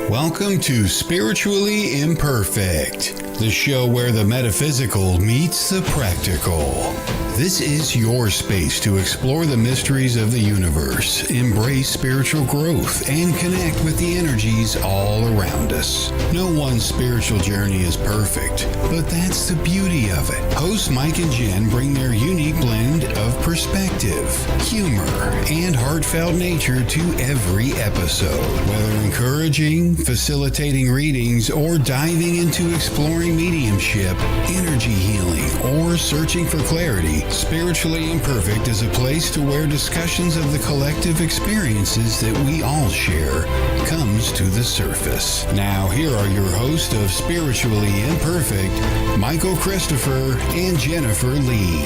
Welcome to Spiritually Imperfect, the show where the metaphysical meets the practical. This is your space to explore the mysteries of the universe, embrace spiritual growth, and connect with the energies all around us. No one spiritual journey is perfect, but that's the beauty of it. Hosts Mike and Jen bring their unique blend of perspective, humor, and heartfelt nature to every episode. Whether encouraging, facilitating readings, or diving into exploring mediumship, energy healing, or searching for clarity, Spiritually Imperfect is a place to where discussions of the collective experiences that we all share comes to the surface. Now, here are your hosts of Spiritually Imperfect, Michael Christopher and Jennifer Lee.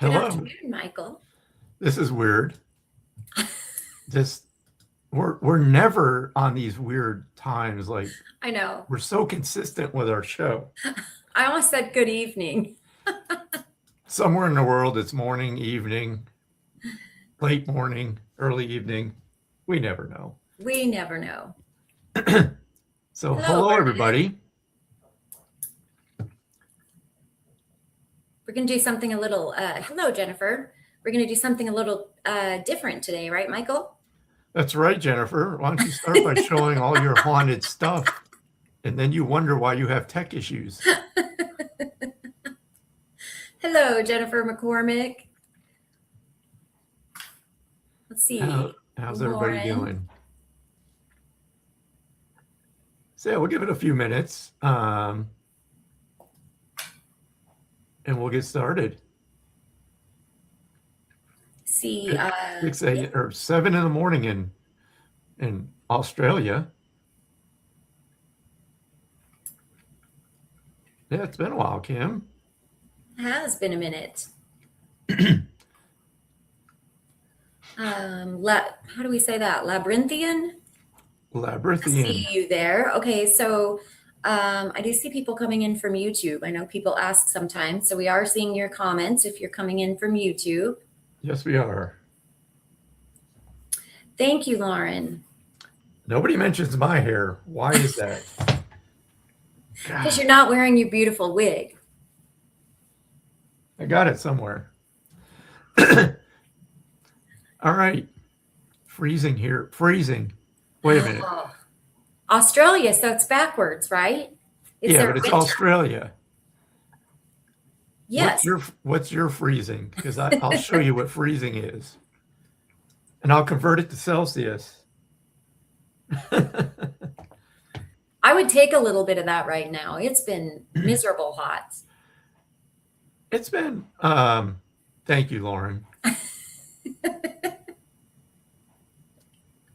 Good Hello. afternoon, Michael. This is weird. We're never on these weird times. Like, I know. we're so consistent with our show. I almost said good evening. Somewhere in the world, it's morning, evening, late morning, early evening. We never know. We never know. So, Hello, hello Bernadette. everybody. We're going to do something a little, hello, Jennifer. We're going to do something a little different today, right, Michael? That's right, Jennifer. Why don't you start by showing all your haunted stuff, and then you wonder why you have tech issues. Hello, Jennifer McCormick. Let's see. How's everybody Lauren. doing? So yeah, we'll give it a few minutes, and we'll get started. See, 6 a.m. or 7 in the morning in Australia. Yeah, it's been a while, Kim. has been a minute. How do we say that? Labyrinthian? I Labyrinthian. see you there. Okay, so I do see people coming in from YouTube. I know people ask sometimes, so we are seeing your comments if you're coming in from YouTube. Yes, we are. Thank you, Lauren. Nobody mentions my hair. Why is that? Because you're not wearing your beautiful wig. I got it somewhere. All right. Freezing here. Freezing. Wait a minute. Oh. Australia, so it's backwards, right? Is Yeah, there but it's winter? Australia. Yes. What's your freezing? Because I'll show you what freezing is. And I'll convert it to Celsius. I would take a little bit of that right now. It's been miserable hot. It's been, thank you, Lauren.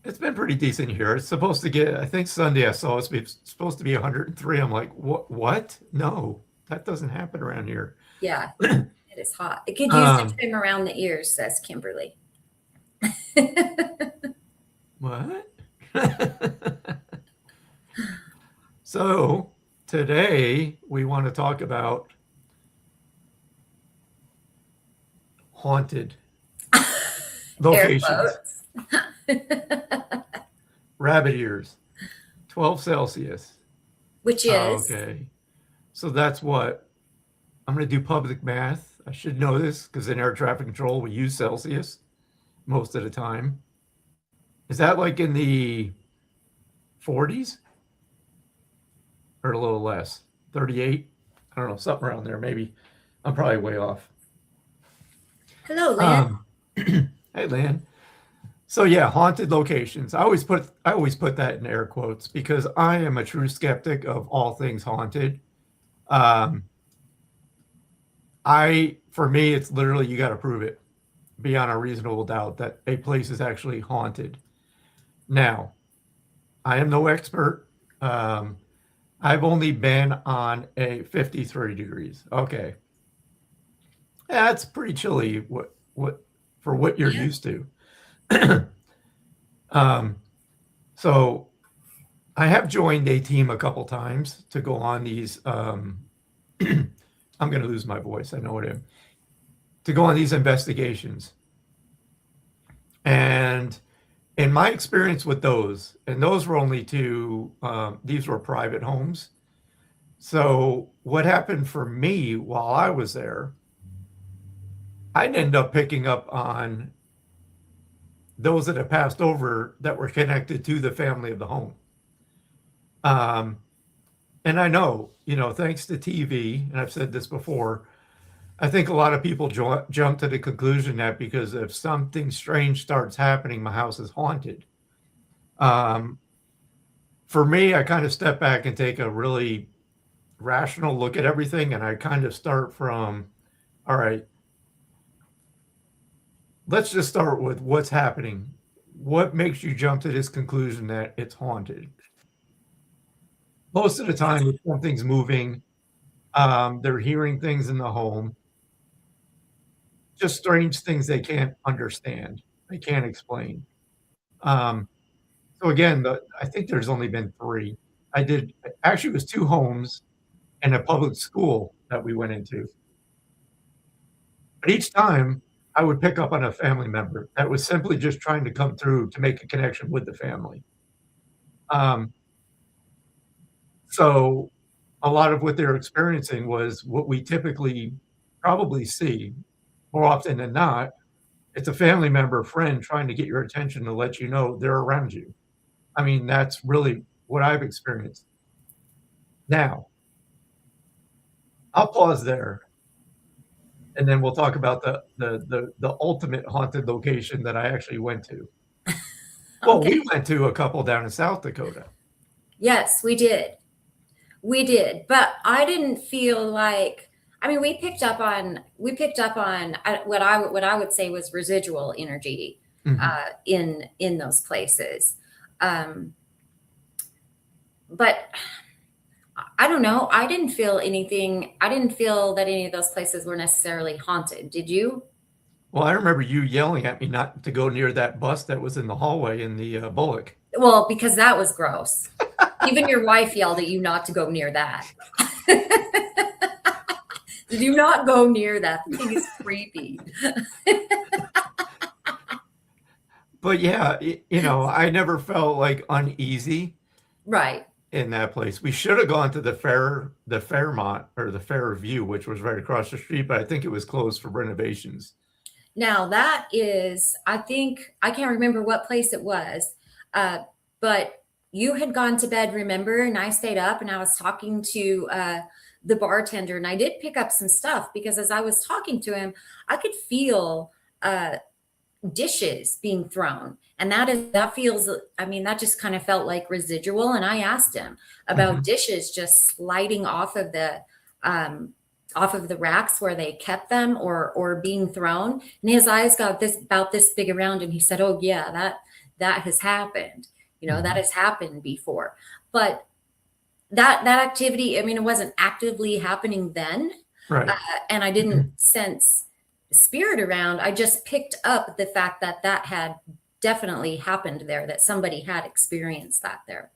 It's been pretty decent here. It's supposed to get, I think Sunday I saw it's supposed to be 103. I'm like, what? No, that doesn't happen around here. Yeah, it is hot. It could use to trim around the ears, says Kimberly. What? So today we want to talk about haunted locations. Rabbit ears, 12 Celsius. Which is Okay. So that's what I'm going to do public math. I should know this because in air traffic control, we use Celsius most of the time. Is that like in the 40s or a little less? 38? I don't know, something around there. Maybe I'm probably way off. hello, Lynn. Hey, Lan. So yeah, haunted locations. I always put that in air quotes because I am a true skeptic of all things haunted. For me, it's literally you got to prove it beyond a reasonable doubt that a place is actually haunted. Now, I am no expert. I've only been on a 53 degrees. Okay, that's pretty chilly. What for what you're used to. So I have joined a team a couple times to go on these I'm going to lose my voice. I know what I am. to go on these investigations. And in my experience with those, and those were only two, these were private homes. So what happened for me while I was there, I'd end up picking up on those that had passed over that were connected to the family of the home. And I know, thanks to TV, and I've said this before, I think a lot of people jump to the conclusion that because if something strange starts happening, my house is haunted. For me, I kind of step back and take a really rational look at everything, and I kind of start from, all right, let's just start with what's happening. What makes you jump to this conclusion that it's haunted? Most of the time, if something's moving, they're hearing things in the home, just strange things they can't understand, they can't explain. So again, I think there's only been 3. Actually, it was 2 homes and a public school that we went into. But each time, I would pick up on a family member that was simply just trying to come through to make a connection with the family. So a lot of what they're experiencing was what we typically probably see more often than not. It's a family member, friend trying to get your attention to let you know they're around you. I mean, that's really what I've experienced. Now, I'll pause there, and then we'll talk about the ultimate haunted location that I actually went to. Well, Okay. we went to a couple down in South Dakota. Yes, we did. We did, but I didn't feel like. I mean, we picked up on what I would say was residual energy in those places, but I don't know. I didn't feel anything. I didn't feel that any of those places were necessarily haunted. Did you? Well, I remember you yelling at me not to go near that bus that was in the hallway in the Bullock. Well, because that was gross. Even your wife yelled at you not to go near that. Do not go near that. The thing is creepy. But yeah, I never felt like uneasy Right. in that place. We should have gone to the Fairmont or the Fairview, which was right across the street, but I think it was closed for renovations. Now that is, I think, I can't remember what place it was, but you had gone to bed, remember? And I stayed up and I was talking to the bartender, and I did pick up some stuff because as I was talking to him, I could feel dishes being thrown. And that feels, I mean, that just kind of felt like residual. And I asked him about dishes just sliding off of the racks where they kept them or being thrown. And his eyes got about this big around, and he said, "Oh yeah, that has happened. That has happened before." But that activity, I mean, it wasn't actively happening then. Right. And I didn't sense spirit around. I just picked up the fact that had definitely happened there, that somebody had experienced that there.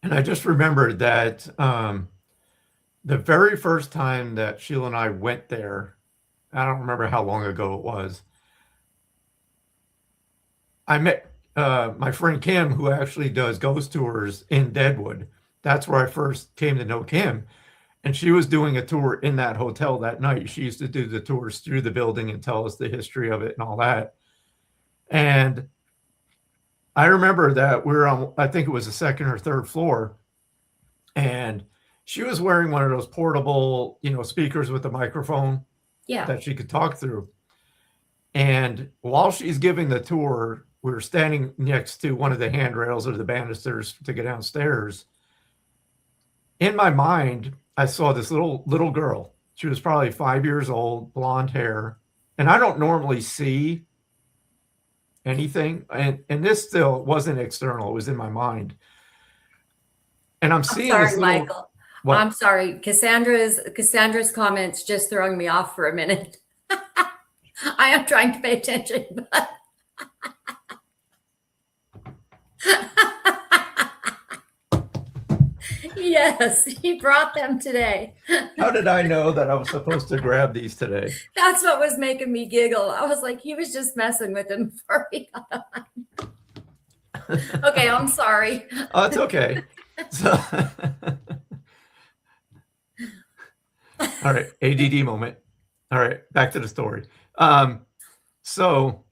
And I just remembered that the very first time that Sheila and I went there, I don't remember how long ago it was, I met my friend Kim, who actually does ghost tours in Deadwood. That's where I first came to know Kim. And she was doing a tour in that hotel that night. She used to do the tours through the building and tell us the history of it and all that. And I remember that we were on, I think it was the second or third floor, and she was wearing one of those portable, speakers with a microphone that she could talk through. And while she's giving the tour, we were standing next to one of the handrails or the banisters to get downstairs. In my mind, I saw this little girl. She was probably 5 years old, blonde hair. And I don't normally see anything. And this still wasn't external. It was in my mind. And I'm seeing sorry, this little, Michael. what? I'm sorry. Cassandra's comments just throwing me off for a minute. I am trying to pay attention, but Yes, he brought them today. How did I know that I was supposed to grab these today? That's what was making me giggle. I was like, he was just messing with him before we got on. Okay, I'm sorry. Oh, it's okay. So, all right, ADD moment. All right, back to the story. So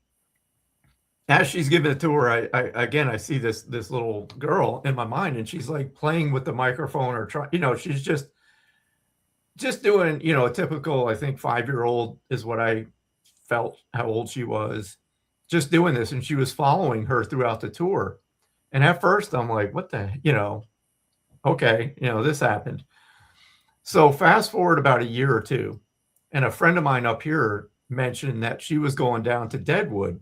as she's giving the tour, I see this little girl in my mind, and she's like playing with the microphone or she's just doing, a typical, I think 5-year-old is what I felt how old she was, just doing this, and she was following her throughout the tour. And at first I'm like, what the, okay, this happened. So fast forward about a year or two, and a friend of mine up here mentioned that she was going down to Deadwood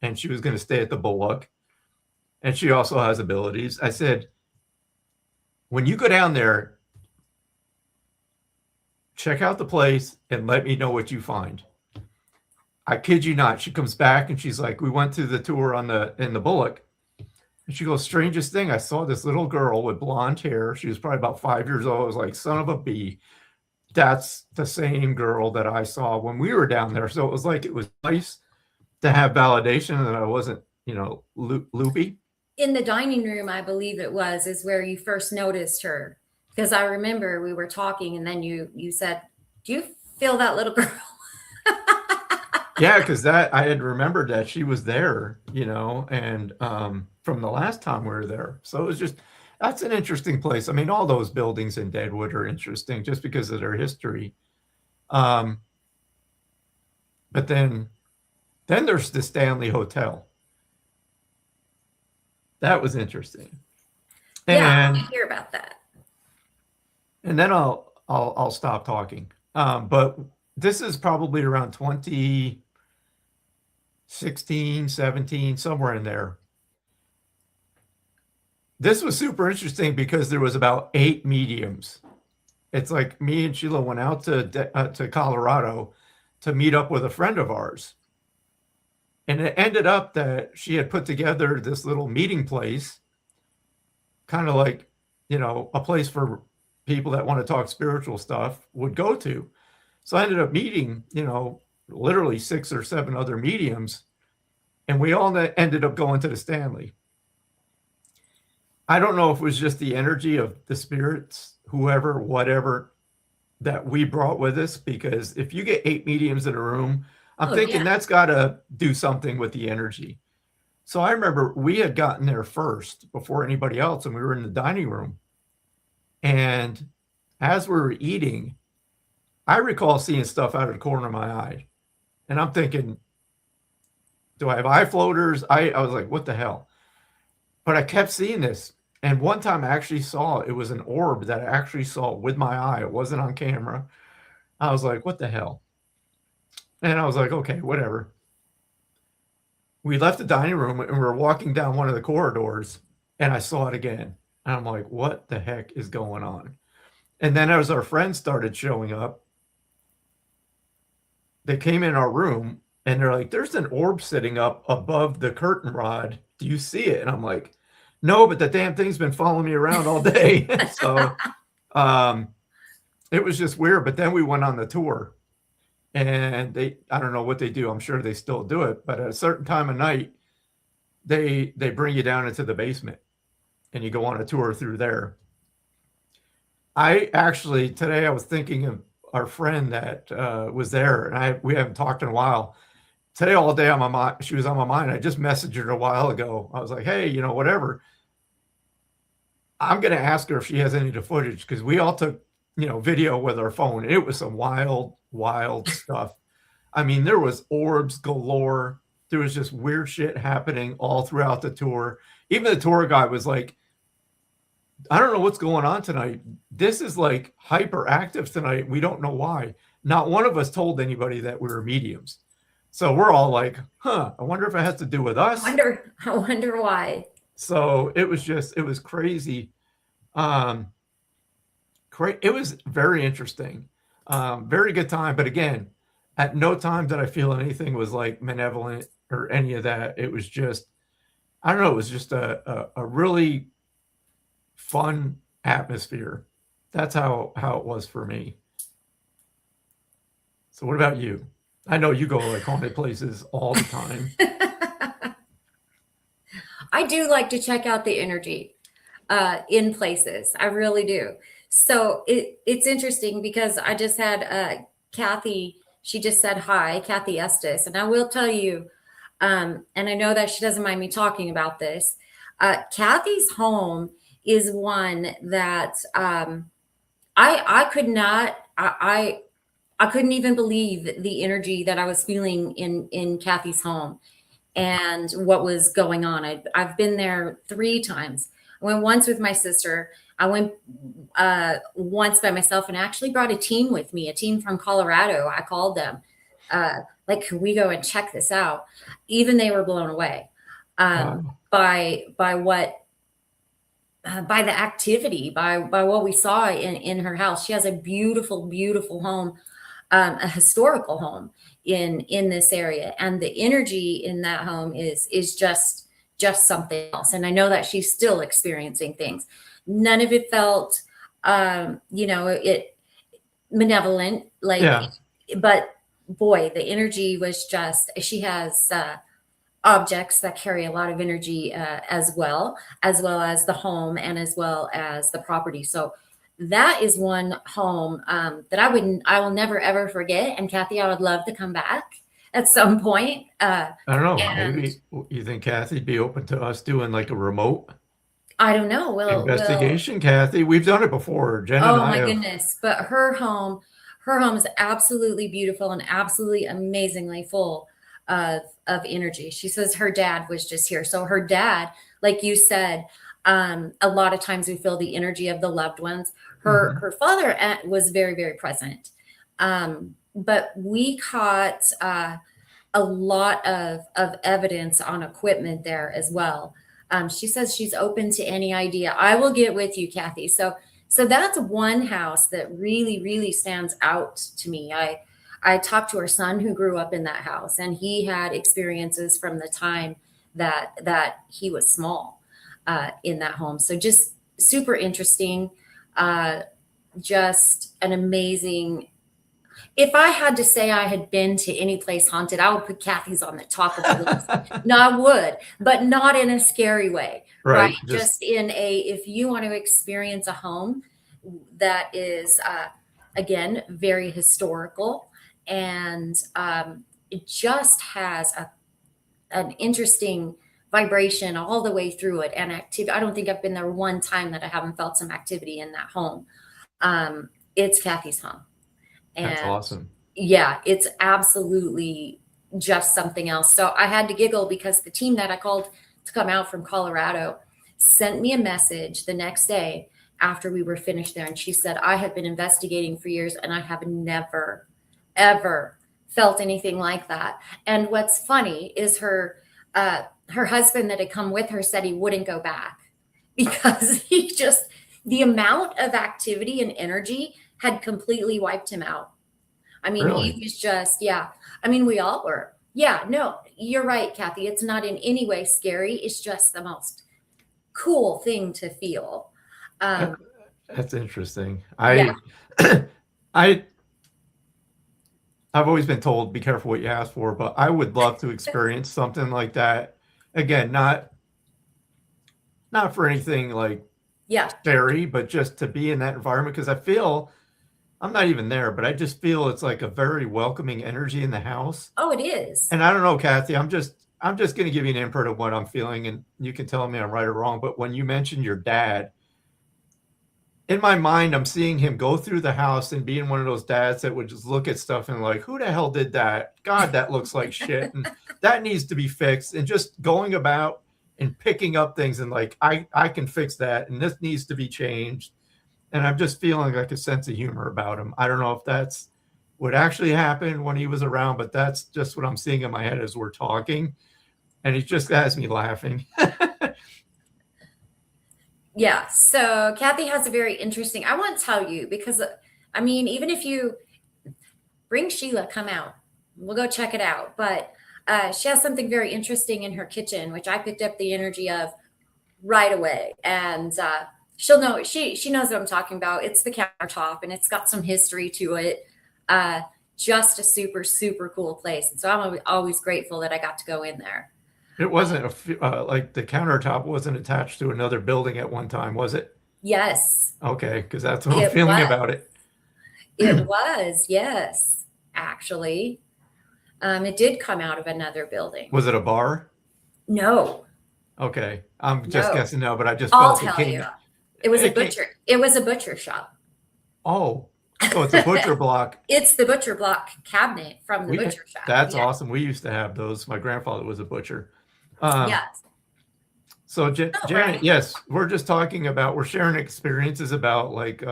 and she was going to stay at the Bullock, and she also has abilities. I said, when you go down there, check out the place and let me know what you find. I kid you not. She comes back and she's like, we went to the tour in the Bullock. And she goes, strangest thing, I saw this little girl with blonde hair. She was probably about 5 years old. I was like, son of a bee. That's the same girl that I saw when we were down there. So it was like, it was nice to have validation that I wasn't, loopy. In the dining room, I believe it was, is where you first noticed her. Because I remember we were talking and then you said, do you feel that little girl? Yeah, because I had remembered that she was there, and from the last time we were there. So it was just, that's an interesting place. I mean, all those buildings in Deadwood are interesting just because of their history. But then there's the Stanley Hotel. That was interesting. Yeah, And I hear about that. And then I'll stop talking. But this is probably around 2016, 17, somewhere in there. This was super interesting because there was about 8 mediums. It's like me and Sheila went out to Colorado to meet up with a friend of ours. And it ended up that she had put together this little meeting place, kind of like, a place for people that want to talk spiritual stuff would go to. So I ended up meeting, literally 6 or 7 other mediums, and we all ended up going to the Stanley. I don't know if it was just the energy of the spirits, whoever, whatever, that we brought with us, because if you get 8 mediums in a room, I'm thinking that's got to do something with the energy. So I remember we had gotten there first before anybody else, and we were in the dining room. And as we were eating, I recall seeing stuff out of the corner of my eye. And I'm thinking, do I have eye floaters? I was like, what the hell? But I kept seeing this. And one time I actually saw, it was an orb that I actually saw with my eye. It wasn't on camera. I was like, what the hell? And I was like, okay, whatever. We left the dining room and we were walking down one of the corridors, and I saw it again. And I'm like, what the heck is going on? And then as our friends started showing up, they came in our room and they're like, there's an orb sitting up above the curtain rod. Do you see it? And I'm like, no, but the damn thing's been following me around all day. So it was just weird. But then we went on the tour, and I don't know what they do. I'm sure they still do it. But at a certain time of night, they bring you down into the basement and you go on a tour through there. Today I was thinking of our friend that was there, and we haven't talked in a while. Today all day on my mind, she was on my mind. I just messaged her a while ago. I was like, hey, whatever. I'm going to ask her if she has any of the footage, because we all took, video with our phone. It was some wild, wild stuff. I mean, there was orbs galore. There was just weird shit happening all throughout the tour. Even the tour guide was like, I don't know what's going on tonight. This is like hyperactive tonight. We don't know why. Not one of us told anybody that we were mediums. So we're all like, I wonder if it has to do with us. I wonder why. So it was crazy. It was very interesting. Very good time. But again, at no time did I feel anything was like malevolent or any of that. It was just, I don't know, it was just a really fun atmosphere. That's how it was for me. So what about you? I know you go like haunted places all the time. I do like to check out the energy in places. I really do. So it's interesting because I just had Kathy. She just said hi, Kathy Estes, and I will tell you. And I know that she doesn't mind me talking about this. Kathy's home is one that I could not. I couldn't even believe the energy that I was feeling in Kathy's home and what was going on. I've been there 3 times. I went once with my sister. I went once by myself and actually brought a team with me, a team from Colorado. I called them, like, can we go and check this out? Even they were blown away Wow. by what by the activity, by what we saw in her house. She has a beautiful, beautiful home, a historical home in this area, and the energy in that home is just something else. And I know that she's still experiencing things. None of it felt, it malevolent, like, Yeah. but boy, the energy was just. She has objects that carry a lot of energy as well as the home and as well as the property. So that is one home that I will never ever forget. And Kathy, I would love to come back at some point. I don't know. And Maybe you think Kathy'd be open to us doing like a remote I don't know. Will investigation, Kathy? We've done it before. Jen and Oh I my have. goodness. But her home is absolutely beautiful and absolutely amazingly full of energy. She says her dad was just here. So her dad, like you said, a lot of times we feel the energy of the loved ones. Mhm. Her father was very, very present. But we caught a lot of evidence on equipment there as well. She says she's open to any idea. I will get with you, Kathy. So that's one house that really, really stands out to me. I talked to her son who grew up in that house, and he had experiences from the time that he was small in that home. So just super interesting. Just an amazing. If I had to say I had been to any place haunted, I would put Kathy's on the top of the list. No, I would, but not in a scary way, right? Right. Just in if you want to experience a home that is, again, very historical, and it just has an interesting vibration all the way through it and activity. I don't think I've been there one time that I haven't felt some activity in that home. It's Kathy's home. That's And awesome. yeah, it's absolutely just something else. So I had to giggle because the team that I called to come out from Colorado sent me a message the next day after we were finished there. And she said, I have been investigating for years and I have never, ever felt anything like that. And what's funny is her husband that had come with her said he wouldn't go back because the amount of activity and energy had completely wiped him out. I mean, Really? he was just, yeah. I mean, we all were. Yeah, no, you're right, Kathy. It's not in any way scary. It's just the most cool thing to feel. That, Um, that's interesting. yeah, I I've always been told be careful what you ask for, but I would love to experience something like that. Again, not for anything like yeah. scary, but just to be in that environment because I feel I'm not even there, but I just feel it's like a very welcoming energy in the house. Oh, it is. And I don't know, Kathy, I'm just going to give you an input of what I'm feeling, and you can tell me I'm right or wrong. But when you mentioned your dad, in my mind, I'm seeing him go through the house and being one of those dads that would just look at stuff and like, who the hell did that? God, that looks like shit, and that needs to be fixed. And just going about and picking up things and like, I can fix that, and this needs to be changed. And I'm just feeling like a sense of humor about him. I don't know if that's what actually happened when he was around, but that's just what I'm seeing in my head as we're talking. And it just has me laughing. Yeah. So Kathy has a very interesting, I want to tell you because, I mean, even if you bring Sheila, come out, we'll go check it out. But she has something very interesting in her kitchen, which I picked up the energy of right away. And she'll know. She knows what I'm talking about. It's the countertop, and it's got some history to it. Just a super super cool place, and so I'm always grateful that I got to go in there. It wasn't like the countertop wasn't attached to another building at one time, was it? Yes, Okay, because that's what I'm it feeling was. about it. It was, yes, actually. It did come out of another building. Was it a bar? No, Okay, I'm just no. guessing now, but I just I'll felt it tell you. came. It was a It came. butcher. It was a butcher shop. Oh, so it's a butcher block. It's the butcher block cabinet from the We butcher shop. That's Yeah. awesome. We used to have those. My grandfather was a butcher. Um, Yes. so Oh, Janet, right. yes, we're just talking about we're sharing experiences about like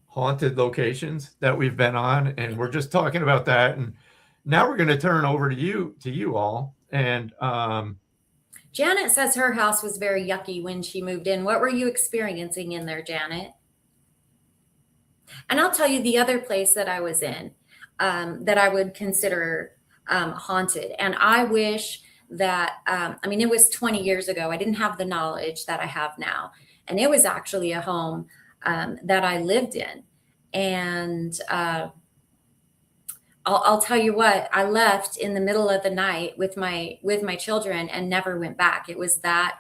haunted locations that we've been on, and we're just talking about that. And now we're going to turn over to you all. And Janet says her house was very yucky when she moved in. What were you experiencing in there, Janet? And I'll tell you the other place that I was in that I would consider haunted. And I wish that, I mean, it was 20 years ago. I didn't have the knowledge that I have now. And it was actually a home that I lived in. And I'll tell you what, I left in the middle of the night with my children and never went back. It was that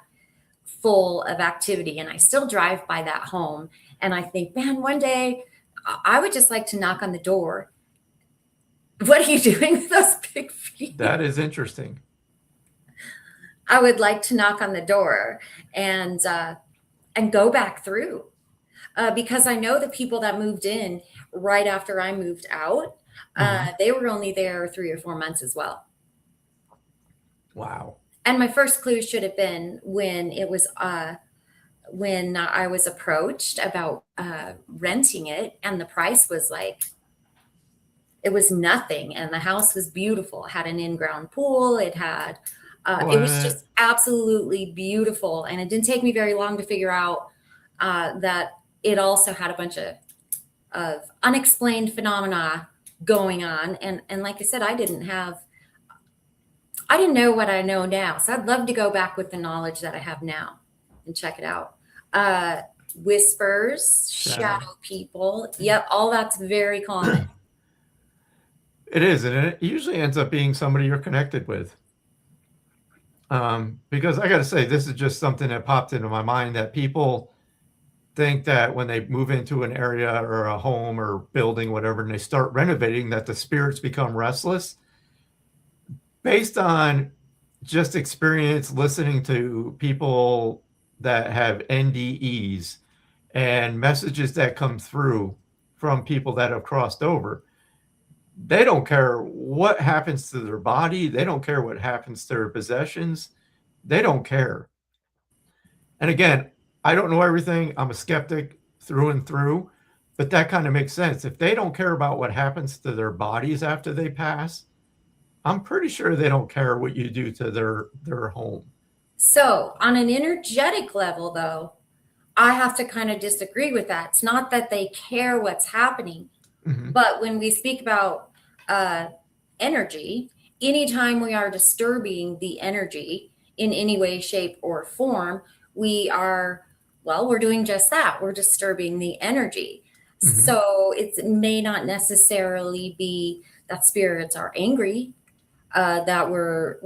full of activity. And I still drive by that home and I think, man, one day I would just like to knock on the door. What are you doing with those big feet? that is interesting. I would like to knock on the door and go back through because I know the people that moved in right after I moved out, they were only there 3 or 4 months as well. Wow. And my first clue should have been when it was when I was approached about renting it, and the price was like, it was nothing, and the house was beautiful. It had an in-ground pool. It had, it was just absolutely beautiful, and it didn't take me very long to figure out that it also had a bunch of unexplained phenomena going on. And like I said, I didn't know what I know now. So I'd love to go back with the knowledge that I have now and check it out. Whispers, shadow people. Yep, all that's very common. It is, and it usually ends up being somebody you're connected with. Because I got to say, this is just something that popped into my mind that people think that when they move into an area or a home or building, whatever, and they start renovating, that the spirits become restless. Based on just experience listening to people that have NDEs and messages that come through from people that have crossed over, they don't care what happens to their body. They don't care what happens to their possessions. They don't care. And again, I don't know everything. I'm a skeptic through and through, but that kind of makes sense. If they don't care about what happens to their bodies after they pass, I'm pretty sure they don't care what you do to their home. So on an energetic level, though, I have to kind of disagree with that. It's not that they care what's happening, but when we speak about energy, anytime we are disturbing the energy in any way, shape, or form, we're doing just that. We're disturbing the energy. So it may not necessarily be that spirits are angry, that we're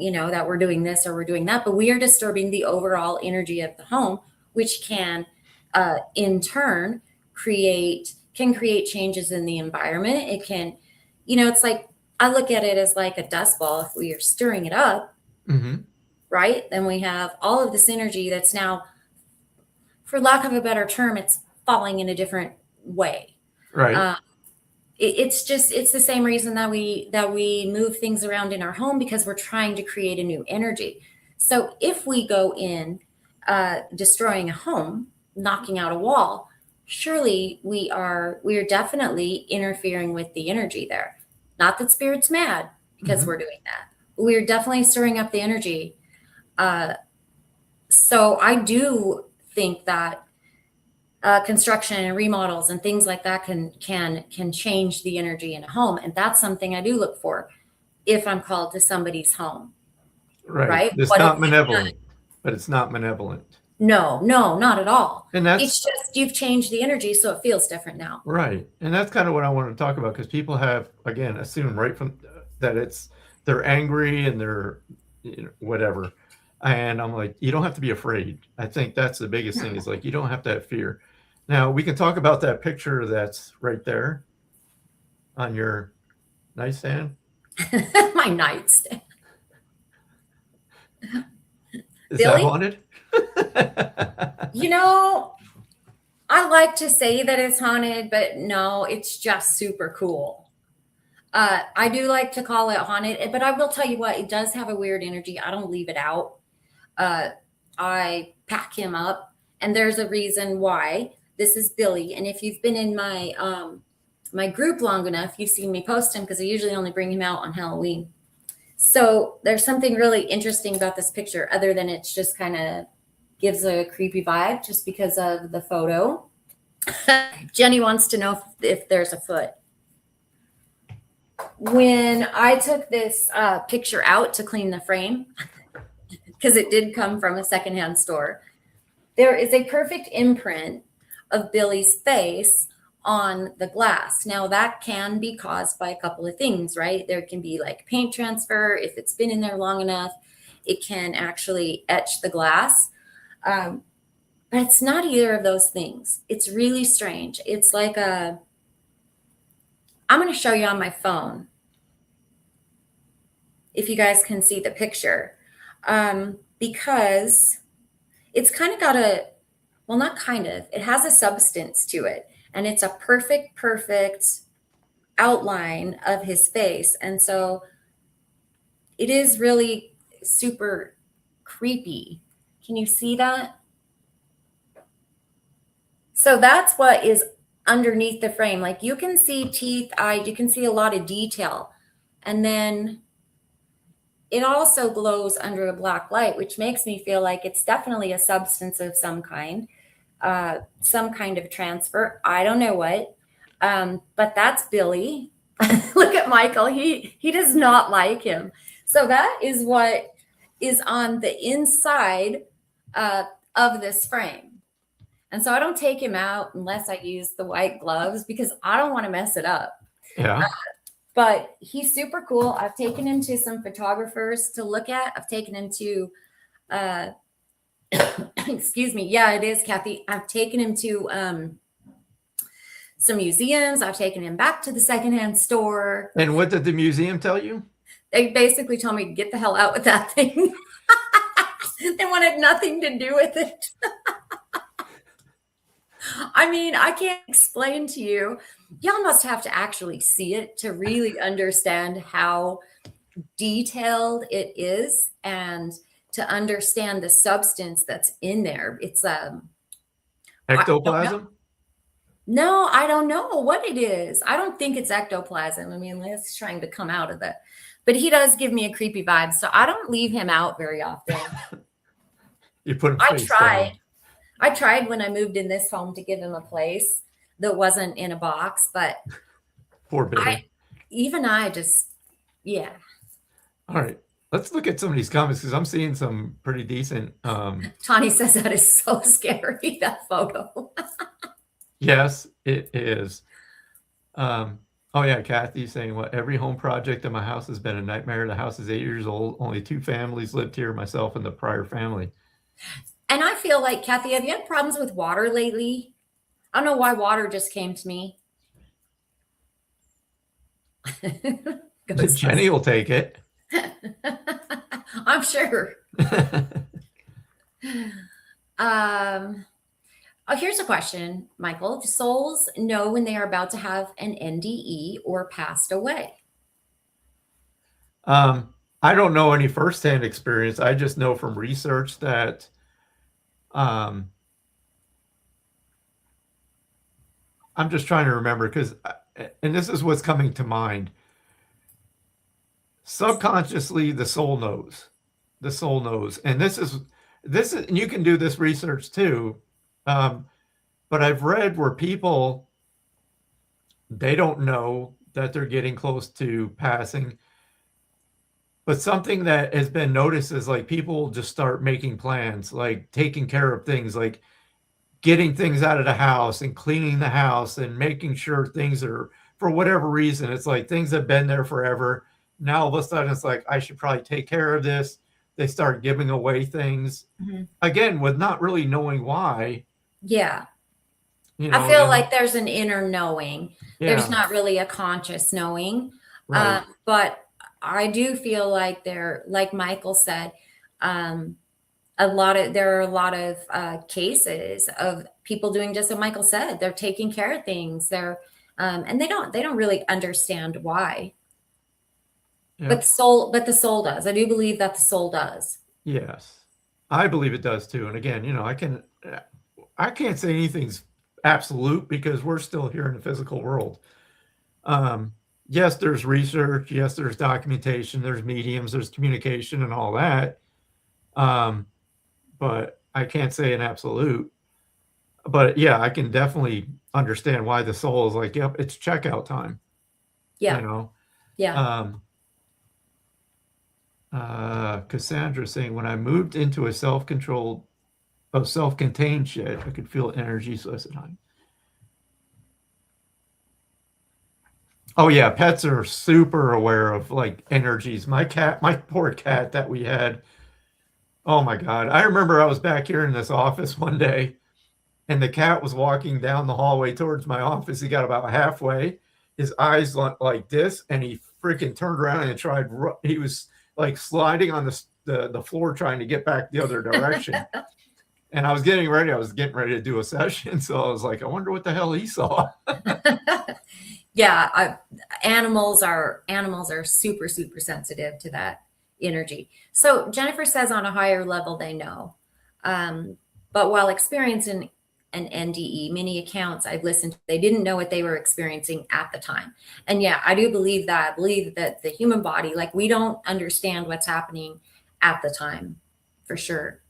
doing this or we're doing that, but we are disturbing the overall energy of the home, which can in turn create changes in the environment. It can, it's like, I look at it as like a dust ball. If we are stirring it up, right, then we have all of this energy that's now, for lack of a better term, it's falling in a different way. Right. It's the same reason that we move things around in our home, because we're trying to create a new energy. So if we go in destroying a home, knocking out a wall, surely we are definitely interfering with the energy there. Not that spirit's mad because we're doing that. We're definitely stirring up the energy. So I do think that construction and remodels and things like that can change the energy in a home, and that's something I do look for if I'm called to somebody's home. Right? It's not malevolent, but it's not malevolent. No, no, not at all. And that's It's just you've changed the energy, so it feels different now. right. And that's kind of what I want to talk about, because people have, again, assumed right from that they're angry and they're whatever. And I'm like, you don't have to be afraid. I think that's the biggest thing, is like, you don't have to have fear. Now we can talk about that picture that's right there on your nightstand. My nightstand. Is Billy? that haunted? You know, I like to say that it's haunted, but no, it's just super cool. I do like to call it haunted, but I will tell you what, it does have a weird energy. I don't leave it out. I pack him up, and there's a reason why. This is Billy, and if you've been in my group long enough, you've seen me post him, because I usually only bring him out on Halloween. So there's something really interesting about this picture, other than it's just kind of gives a creepy vibe just because of the photo. Jenny wants to know if there's a foot. When I took this picture out to clean the frame, because it did come from a secondhand store, there is a perfect imprint of Billy's face on the glass. Now that can be caused by a couple of things, right? There can be like paint transfer. If it's been in there long enough, it can actually etch the glass. But it's not either of those things. It's really strange. It's like I'm going to show you on my phone, if you guys can see the picture, because it's kind of got not kind of, it has a substance to it, and it's a perfect outline of his face. And so it is really super creepy. Can you see that? So that's what is underneath the frame. Like, you can see teeth, eyes, you can see a lot of detail. And then it also glows under a black light, which makes me feel like it's definitely a substance of some kind of transfer. I don't know what, but that's Billy. Look at Michael. He does not like him. So that is what is on the inside of this frame. And so I don't take him out unless I use the white gloves, because I don't want to mess it up. Yeah. But he's super cool. I've taken him to some photographers to look at. I've taken him to, excuse me. Yeah, it is, Kathy. I've taken him to some museums. I've taken him back to the secondhand store. And what did the museum tell you? They basically told me to get the hell out with that thing. They wanted nothing to do with it. I mean, I can't explain to you. Y'all must have to actually see it to really understand how detailed it is, and to understand the substance that's in there. It's Ectoplasm? No, I don't know what it is. I don't think it's ectoplasm. I mean, it's trying to come out of that. But he does give me a creepy vibe, so I don't leave him out very often. You put him face down. I tried when I moved in this home to give him a place that wasn't in a box, but Poor Billy. Yeah. All right. Let's look at some of these comments, because I'm seeing some pretty decent. Tawny says that is so scary, that photo. Yes, it is. Oh yeah, Kathy's saying, "What, every home project in my house has been a nightmare. The house is 8 years old. Only 2 families lived here, myself and the prior family." And I feel like, Kathy, have you had problems with water lately? I don't know why water just came to me. Jenny will take it. I'm sure. Here's a question, Michael. Do souls know when they are about to have an NDE or passed away? I don't know any firsthand experience. I just know from research that I'm just trying to remember, because, and this is what's coming to mind. Subconsciously, the soul knows. The soul knows. And this is, and you can do this research too. But I've read where people, they don't know that they're getting close to passing, But something that has been noticed is like people just start making plans, like taking care of things, like getting things out of the house and cleaning the house and making sure things are, for whatever reason, it's like things have been there forever. Now all of a sudden it's like, I should probably take care of this. They start giving away things again with not really knowing why, Yeah. you I know, feel and like there's an inner knowing. There's yeah, not really a conscious knowing. right. But I do feel like like Michael said, there are a lot of cases of people doing just what Michael said. They're taking care of things. And they don't really understand why. Yeah. But the soul does. I do believe that the soul does. Yes. I believe it does too. And again, you know, I can't say anything's absolute because we're still here in the physical world. Yes, there's research. Yes, there's documentation. There's mediums. There's communication and all that. But I can't say an absolute. But yeah, I can definitely understand why the soul is like, yep, it's checkout time. Yeah. You know. Yeah. Cassandra saying, when I moved into a self-contained shed, I could feel energy. So I said, hi. Oh yeah, pets are super aware of like energies. My poor cat that we had. Oh my God. I remember I was back here in this office one day and the cat was walking down the hallway towards my office. He got about halfway. His eyes went like this and he freaking turned around and tried. He was like sliding on the floor trying to get back the other direction. And I was getting ready to do a session. So I was like, I wonder what the hell he saw. Yeah, animals are super sensitive to that energy. So Jennifer says on a higher level they know, but while experiencing an NDE, many accounts I've listened to, they didn't know what they were experiencing at the time. And yeah, I do believe that. I believe that the human body, like we don't understand what's happening at the time, for sure.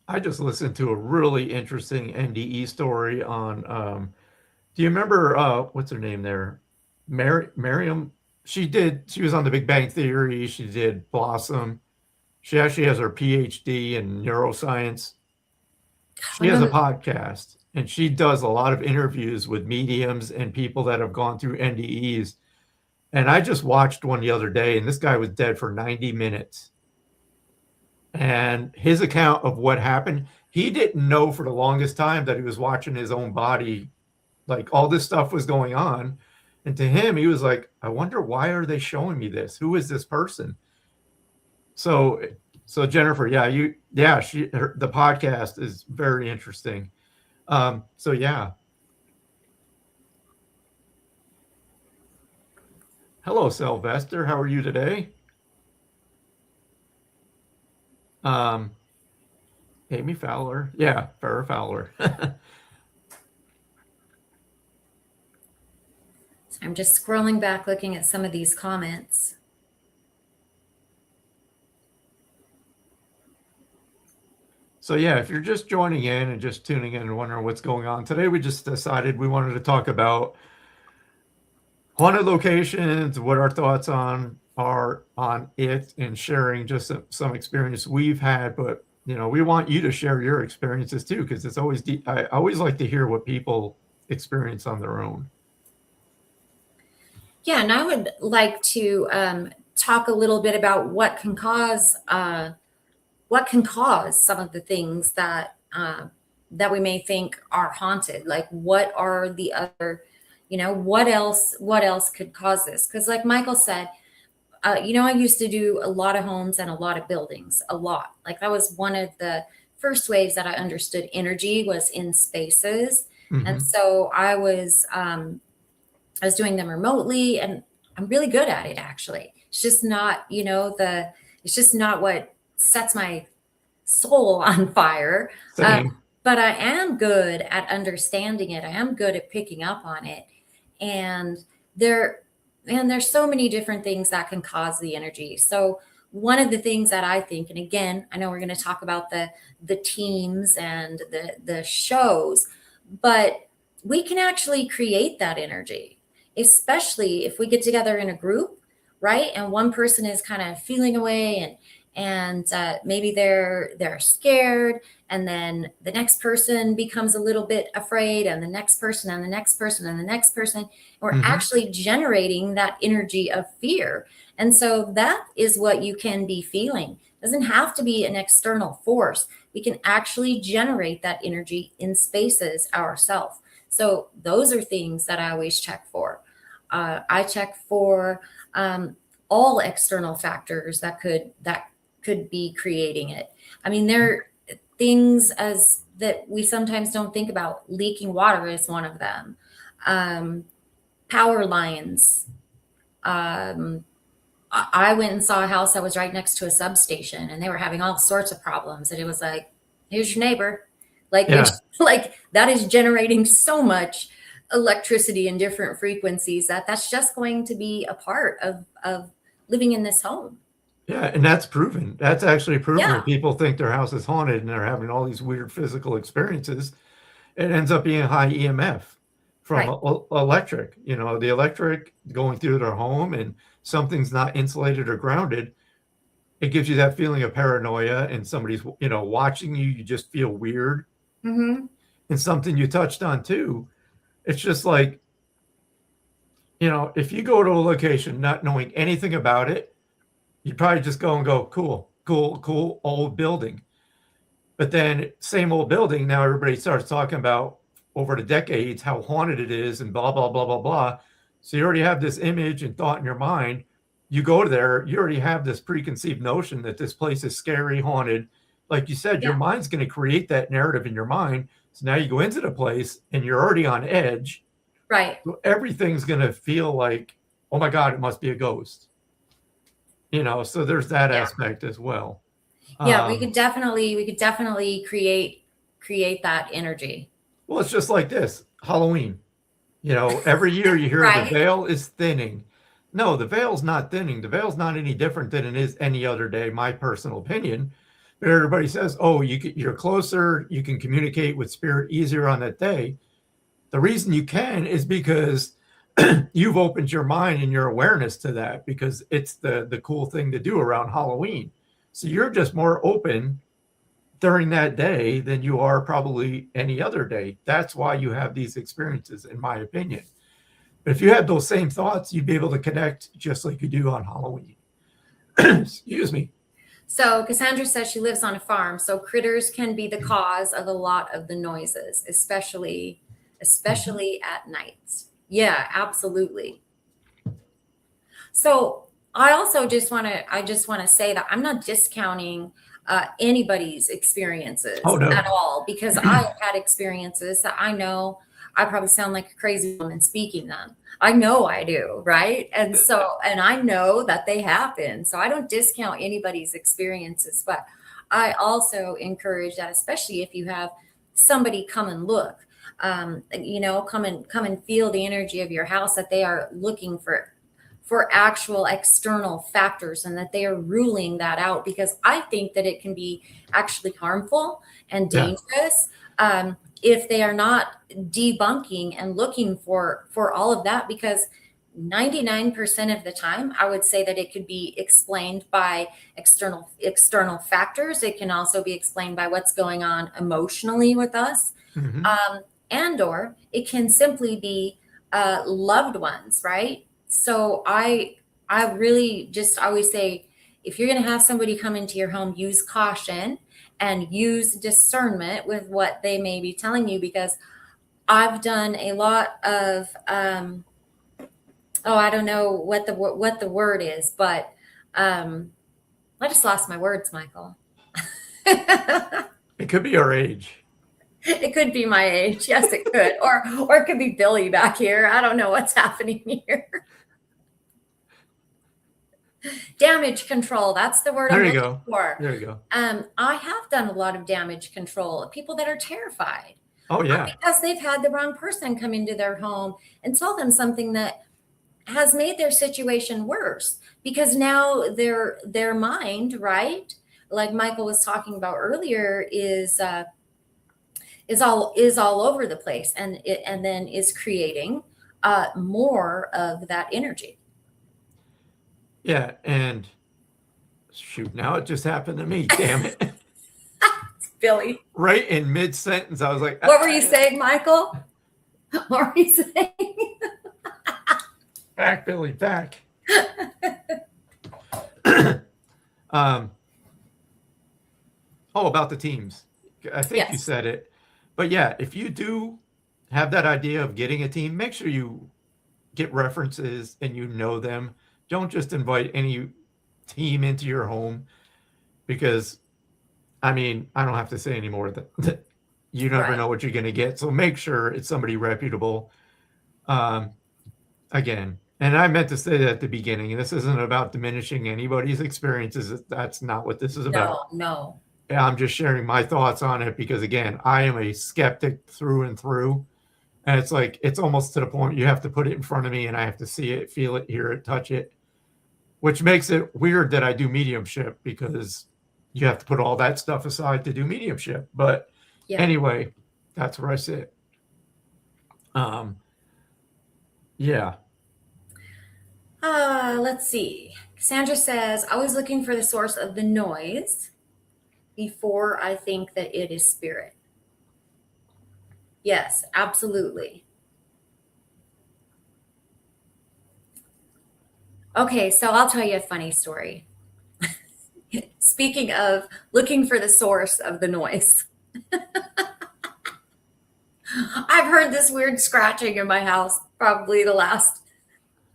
I just listened to a really interesting NDE story on. Do you remember what's her name there? Miriam. She was on The Big Bang Theory. She did Blossom. She actually has her PhD in neuroscience. She has a podcast and she does a lot of interviews with mediums and people that have gone through NDEs. And I just watched one the other day and this guy was dead for 90 minutes. And his account of what happened, he didn't know for the longest time that he was watching his own body. Like all this stuff was going on. And to him, he was like, I wonder why are they showing me this? Who is this person? So Jennifer, the podcast is very interesting. So yeah. Hello, Sylvester. How are you today? Amy Fowler. Yeah, Farrah Fowler. I'm just scrolling back, looking at some of these comments. So yeah, if you're just joining in and just tuning in and wondering what's going on today, we just decided we wanted to talk about haunted locations, what our thoughts are on it, and sharing just some experience we've had. But you know, we want you to share your experiences too, because it's always I always like to hear what people experience on their own. Yeah, and I would like to talk a little bit about what can cause some of the things that that we may think are haunted. Like, what are the other, what else could cause this? Because, like Michael said, I used to do a lot of homes and a lot of buildings, a lot. Like that was one of the first ways that I understood energy was in spaces, and so I was doing them remotely, and I'm really good at it. Actually, it's just not, it's just not what sets my soul on fire. But I am good at understanding it. I am good at picking up on it, and there's so many different things that can cause the energy. So one of the things that I think, and again, I know we're going to talk about the teams and the shows, but we can actually create that energy, especially if we get together in a group. right? And one person is kind of feeling away, and maybe they're scared, and then the next person becomes a little bit afraid, and the next person, and the next person, and the next person. We're actually generating that energy of fear. And so that is what you can be feeling. It doesn't have to be an external force. We can actually generate that energy in spaces ourselves. So those are things that I always check for. I check for all external factors that could be creating it. I mean, there are things as that we sometimes don't think about. Leaking water is one of them. Power lines. I went and saw a house that was right next to a substation, and they were having all sorts of problems. And it was like, here's your neighbor. Like, like that is generating so much electricity in different frequencies that's just going to be a part of living in this home. Yeah, and that's proven. That's actually proven. Yeah. When people think their house is haunted and they're having all these weird physical experiences, it ends up being high EMF from electric. You know, the electric going through their home, and something's not insulated or grounded. It gives you that feeling of paranoia, and somebody's, you know, watching you. You just feel weird. And something you touched on too. It's just like, you know, if you go to a location not knowing anything about it, you'd probably just go and go, cool, old building. But then same old building, now everybody starts talking about over the decades how haunted it is and blah, blah, blah, blah, blah. So you already have this image and thought in your mind. You go there, you already have this preconceived notion that this place is scary, haunted. Like you said, your mind's going to create that narrative in your mind. So now you go into the place and you're already on edge. Right. So everything's going to feel like, oh my God, it must be a ghost. You know, so there's that aspect as well. Yeah, we could definitely create that energy. Well, it's just like this, Halloween. You know, every year you hear the veil is thinning. No, the veil's not thinning. The veil's not any different than it is any other day, my personal opinion. But everybody says, oh, you're closer, you can communicate with spirit easier on that day. The reason you can is because you've opened your mind and your awareness to that, because it's the cool thing to do around Halloween. So you're just more open during that day than you are probably any other day. That's why you have these experiences, in my opinion. But if you had those same thoughts, you'd be able to connect just like you do on Halloween. Excuse me. So Cassandra says she lives on a farm, so critters can be the cause of a lot of the noises, especially at night. Yeah, absolutely. So I also just want to say that I'm not discounting anybody's experiences at all, because I've had experiences that I know I probably sound like a crazy woman speaking them. I know I do, right? And I know that they happen. So I don't discount anybody's experiences, but I also encourage that, especially if you have somebody come and look, you know, come and feel the energy of your house, that they are looking for actual external factors, and that they are ruling that out, because I think that it can be actually harmful and dangerous if they are not debunking and looking for all of that, because 99% of the time, I would say that it could be explained by external factors. It can also be explained by what's going on emotionally with us, and or it can simply be loved ones, right? So I really just always say, if you're going to have somebody come into your home, use caution and use discernment with what they may be telling you, because I've done a lot of I don't know what the word is, but I just lost my words, Michael. It could be our age. It could be my age. Yes, it could. Or it could be Billy back here. I don't know what's happening here. Damage control. That's the word I'm looking for. There you go. I have done a lot of damage control of people that are terrified. Oh, yeah. Because they've had the wrong person come into their home and tell them something that has made their situation worse, because now their mind, right, like Michael was talking about earlier, is all over the place, and then is creating more of that energy. Yeah, and shoot, now it just happened to me. Damn it! Billy. Right in mid sentence, I was like, What were you saying, Michael? What were you saying? Back, Billy, back. About the teams. I think you Yes. said it. But yeah, if you do have that idea of getting a team, make sure you get references and you know them. Don't just invite any team into your home because, I mean, I don't have to say anymore that you never Right. know what you're going to get. So make sure it's somebody reputable. Again, and I meant to say that at the beginning, this isn't about diminishing anybody's experiences. That's not what this is about. No. I'm just sharing my thoughts on it because, again, I am a skeptic through and through. And it's like, it's almost to the point you have to put it in front of me and I have to see it, feel it, hear it, touch it, which makes it weird that I do mediumship because you have to put all that stuff aside to do mediumship. But anyway, that's where I sit. Yeah. Let's see. Sandra says, I was looking for the source of the noise before I think that it is spirit. Yes, absolutely. Okay, so I'll tell you a funny story. Speaking of looking for the source of the noise, I've heard this weird scratching in my house probably the last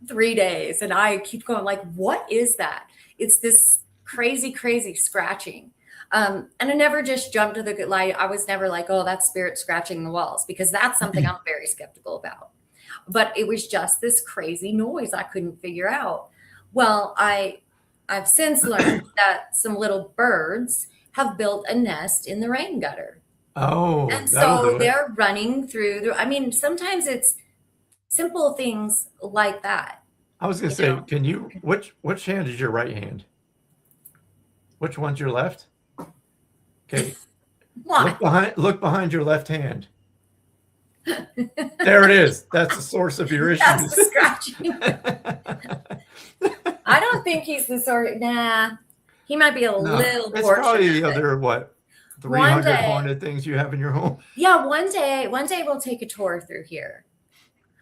3 days, and I keep going like, what is that? It's this crazy scratching. And I never just jumped to the good light. I was never like, oh, that's spirit scratching the walls, because that's something I'm very skeptical about. But it was just this crazy noise I couldn't figure out. Well, I've since learned that some little birds have built a nest in the rain gutter. Oh, And that'll so do it. they're running through the, I mean, sometimes it's simple things like that. I was going to say, can you, which hand is your right hand? Which one's your left? Okay. Look behind your left hand. There it is. That's the source of your issues. That's the scratching. I don't think he's the sort. Nah, he might be a little. It's probably the other 300 haunted things you have in your home. Yeah, one day we'll take a tour through here.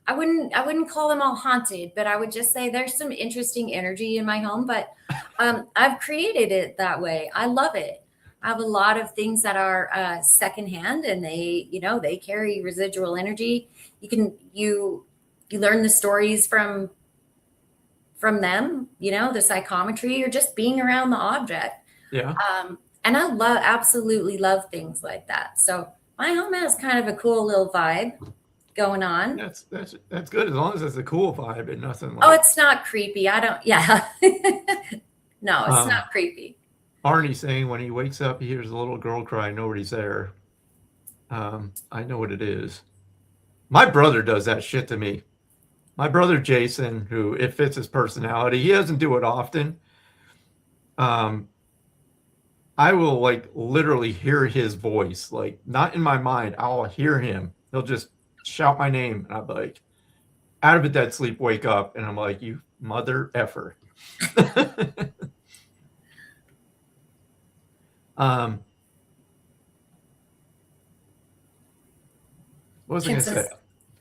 I wouldn't call them all haunted, but I would just say there's some interesting energy in my home. But I've created it that way. I love it. I have a lot of things that are secondhand, and they carry residual energy. You learn the stories from them, the psychometry, or just being around the object. Yeah. And I absolutely love things like that. So my home has kind of a cool little vibe going on. That's good, as long as it's a cool vibe and nothing like. Oh, it's not creepy. Yeah. No, it's not creepy. Arnie saying when he wakes up, he hears a little girl cry. Nobody's there. I know what it is. My brother does that shit to me. My brother Jason, who it fits his personality, he doesn't do it often. I will literally hear his voice, not in my mind. I'll hear him. He'll just shout my name, and I'm like, out of a dead sleep, wake up, and I'm like, you mother effer. What was I going to say?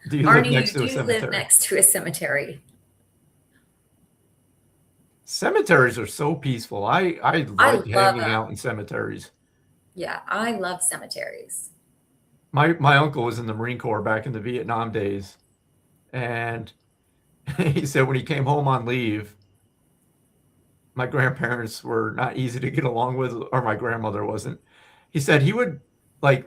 Do you live next to a cemetery? Live next to a cemetery? Cemeteries are so peaceful. I like hanging out in cemeteries. Yeah, I love cemeteries. My uncle was in the Marine Corps back in the Vietnam days, and he said when he came home on leave, my grandparents were not easy to get along with, or my grandmother wasn't. He said he would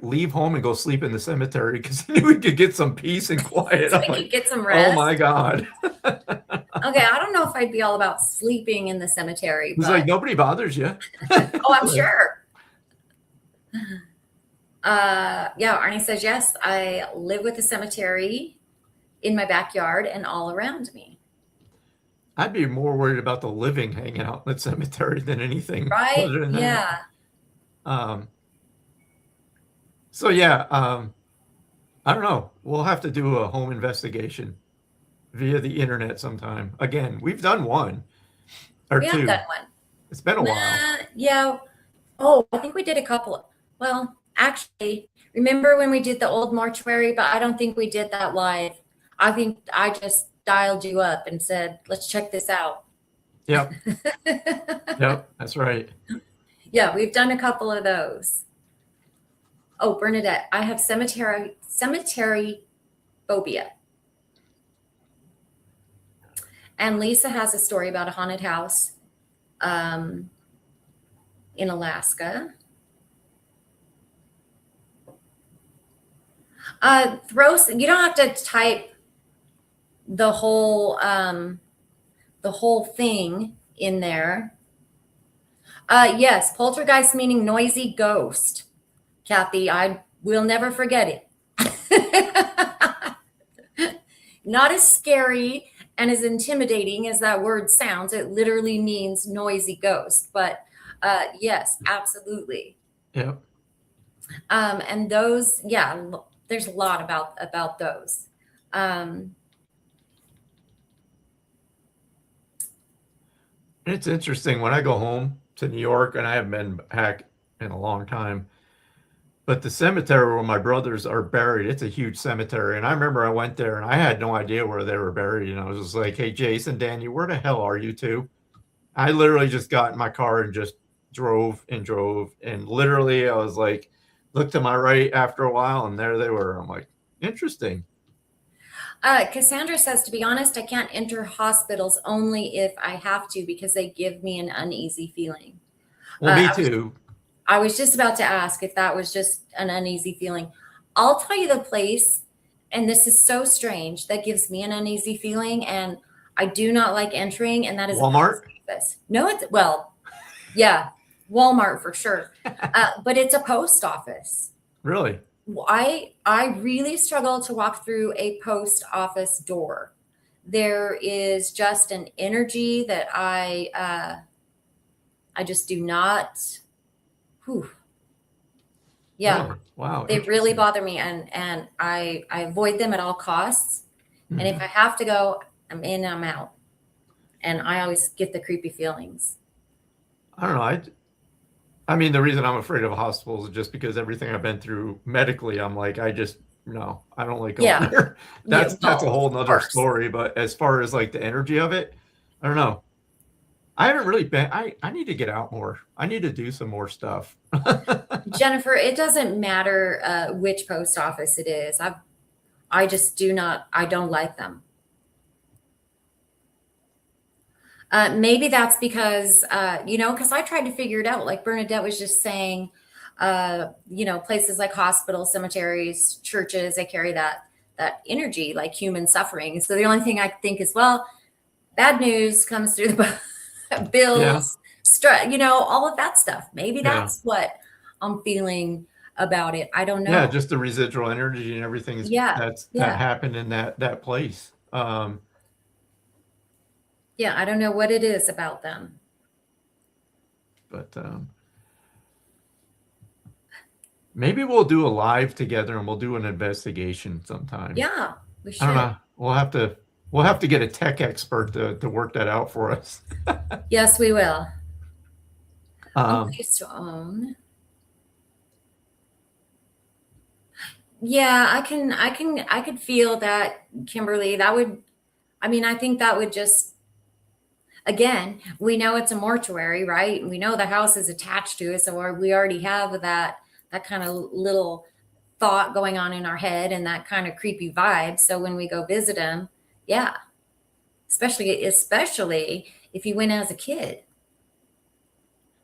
leave home and go sleep in the cemetery because he knew he could get some peace and quiet. So he could get some rest. Oh my God. Okay, I don't know if I'd be all about sleeping in the cemetery. He's like, nobody bothers you. Oh, I'm sure. Yeah, Arnie says, yes, I live with a cemetery in my backyard and all around me. I'd be more worried about the living hanging out in the cemetery than anything. Right? Other than yeah. That. So yeah, I don't know. We'll have to do a home investigation via the internet sometime. Again, we've done one. or We have two? done one. It's been a while. Yeah. Oh, I think we did a couple. Well, actually, remember when we did the old mortuary? But I don't think we did that live. I think I just dialed you up and said, let's check this out. Yep. Yep. That's right. Yeah, we've done a couple of those. Oh, Bernadette, I have cemetery phobia. And Lisa has a story about a haunted house in Alaska. You don't have to type the whole thing in there. Yes, poltergeist meaning noisy ghost. Kathy, I will never forget it. Not as scary and as intimidating as that word sounds. It literally means noisy ghost. But yes, absolutely. Yep. And those, yeah, there's a lot about those. It's interesting when I go home to New York, and I haven't been back in a long time. But the cemetery where my brothers are buried, it's a huge cemetery. And I remember I went there and I had no idea where they were buried. And I was just like, hey, Jason, Danny, where the hell are you two? I literally just got in my car and just drove and drove. And literally, I was like, looked to my right after a while, and there they were. I'm like, interesting. Cassandra says, to be honest, I can't enter hospitals only if I have to because they give me an uneasy feeling. Well, me too. I was just about to ask if that was just an uneasy feeling. I'll tell you the place, and this is so strange, that gives me an uneasy feeling, and I do not like entering, and that is Walmart? A post office. No, it's, well, yeah, Walmart for sure. But it's a post office. Really? I really struggle to walk through a post office door. There is just an energy that I just do not. Whew. Yeah. Really? Wow. They really bother me, and I avoid them at all costs. Mm-hmm. And if I have to go, I'm in, I'm out. And I always get the creepy feelings. I don't know. I mean, the reason I'm afraid of hospitals is just because everything I've been through medically, I'm like, I don't like going there. That's a whole nother story. But as far as like the energy of it, I don't know. I haven't really been, I need to get out more. I need to do some more stuff. Jennifer, it doesn't matter which post office it is. I just I don't like them. Maybe that's because, because I tried to figure it out. Like Bernadette was just saying, places like hospitals, cemeteries, churches, they carry that energy, like human suffering. So the only thing I think is, well, bad news comes through the bills, all of that stuff. Maybe that's what I'm feeling about it. I don't know. Yeah, just the residual energy and everything that happened in that place. Yeah, I don't know what it is about them. But maybe we'll do a live together and we'll do an investigation sometime. Yeah, we should. I don't know. We'll have to get a tech expert to work that out for us. Yes, we will. Place to own. Yeah, I could feel that, Kimberly. That would, I think that would just, again, we know it's a mortuary, right? We know the house is attached to it, so we already have that kind of little thought going on in our head and that kind of creepy vibe. So when we go visit them, yeah, especially if you went as a kid.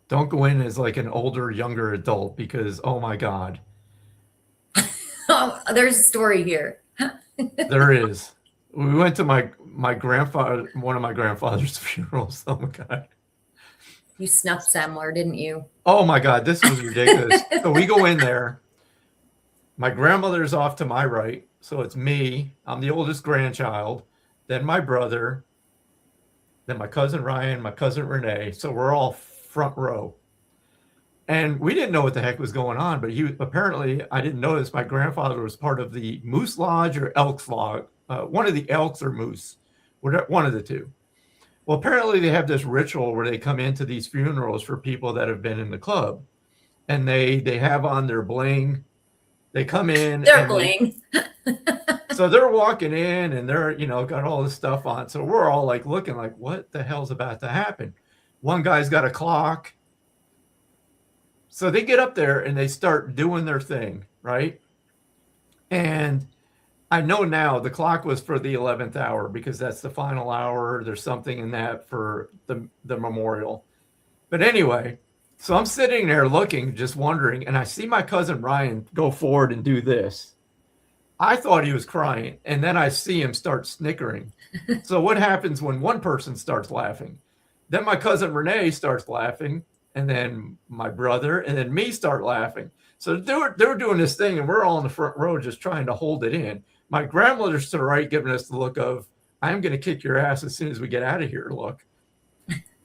Don't go in as like an older, younger adult because, oh my God. Oh, there's a story here. There is. We went to my grandfather, one of my grandfather's funerals. Oh my God. You snuck somewhere, didn't you? Oh my God, this was ridiculous. So we go in there. My grandmother's off to my right. So it's me. I'm the oldest grandchild. Then my brother. Then my cousin Ryan, my cousin Renee. So we're all front row. And we didn't know what the heck was going on, but apparently, I didn't notice my grandfather was part of the Moose Lodge or Elks Lodge, one of the Elks or Moose, one of the two. Well, apparently they have this ritual where they come into these funerals for people that have been in the club, and they have on their bling. They come in They're and bling. so they're walking in and they're, got all this stuff on. So we're all like looking like, what the hell's about to happen? One guy's got a clock. So they get up there and they start doing their thing, right? And I know now the clock was for the 11th hour because that's the final hour. There's something in that for the memorial. But anyway, so I'm sitting there looking, just wondering, and I see my cousin Ryan go forward and do this. I thought he was crying, and then I see him start snickering. So what happens when one person starts laughing? Then my cousin Renee starts laughing, and then my brother, and then me start laughing. So they're doing this thing, and we're all in the front row just trying to hold it in. My grandmother's to the right giving us the look of, I'm going to kick your ass as soon as we get out of here look.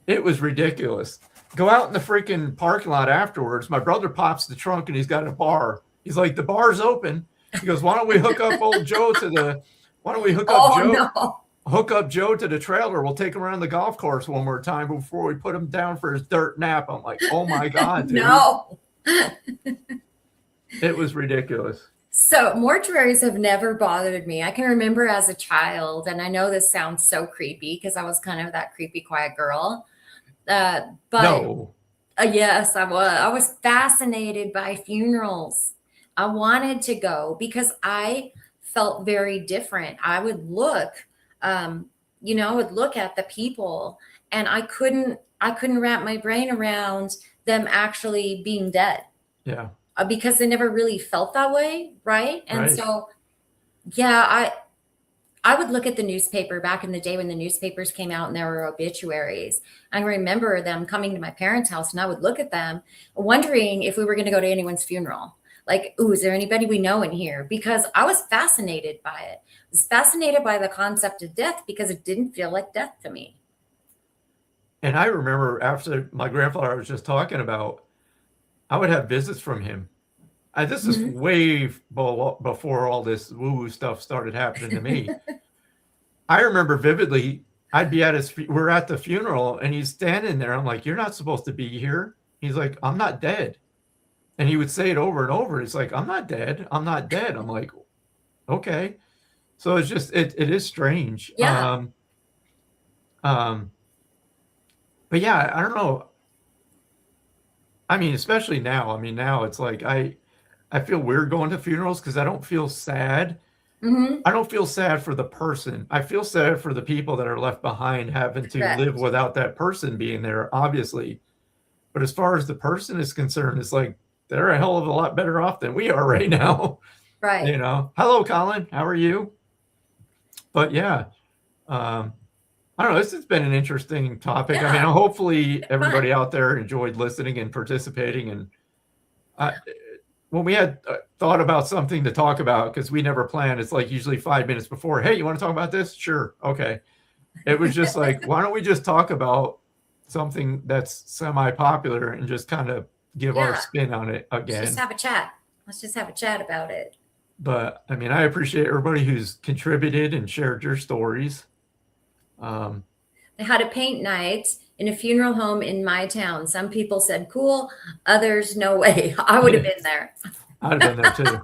It was ridiculous. Go out in the freaking parking lot afterwards. My brother pops the trunk, and he's got a bar. He's like, the bar's open. He goes, why don't we hook up old Joe to the, why don't we hook up hook up Joe to the trailer? We'll take him around the golf course one more time before we put him down for his dirt nap. I'm like, oh my God, dude. No. It was ridiculous. So mortuaries have never bothered me. I can remember as a child, and I know this sounds so creepy because I was kind of that creepy, quiet girl. But No. Yes, I was. I was fascinated by funerals. I wanted to go because I felt very different. I would look, I would look at the people, and I couldn't wrap my brain around them actually being dead. Yeah. Because they never really felt that way, right? And Right. so, yeah, I would look at the newspaper back in the day when the newspapers came out and there were obituaries. I remember them coming to my parents' house, and I would look at them wondering if we were going to go to anyone's funeral. Like, ooh, is there anybody we know in here? Because I was fascinated by it. I was fascinated by the concept of death because it didn't feel like death to me. And I remember after my grandfather I was just talking about, I would have visits from him. This is way before all this woo-woo stuff started happening to me. I remember vividly, I'd be at we're at the funeral, and he's standing there. I'm like, you're not supposed to be here. He's like, I'm not dead. And he would say it over and over. It's like, I'm not dead. I'm not dead. I'm like, okay. So it's just, it is strange. Yeah. But yeah, I don't know. I mean, especially now. I mean, now it's like, I feel weird going to funerals because I don't feel sad. I don't feel sad for the person. I feel sad for the people that are left behind having to Correct. live without that person being there, obviously. But as far as the person is concerned, it's like they're a hell of a lot better off than we are right now. Right. Hello, Colin. How are you? But yeah, I don't know. This has been an interesting topic. Yeah. I mean, hopefully everybody out there enjoyed listening and participating. And when we had thought about something to talk about, because we never planned, it's like usually 5 minutes before, hey, you want to talk about this? Sure. Okay. It was just like, why don't we just talk about something that's semi-popular and just kind of give our spin on it again. Let's just have a chat. Let's just have a chat about it. But I mean, I appreciate everybody who's contributed and shared your stories. They had a paint night in a funeral home in my town. Some people said cool, others no way. I would have been there. I'd have been there too.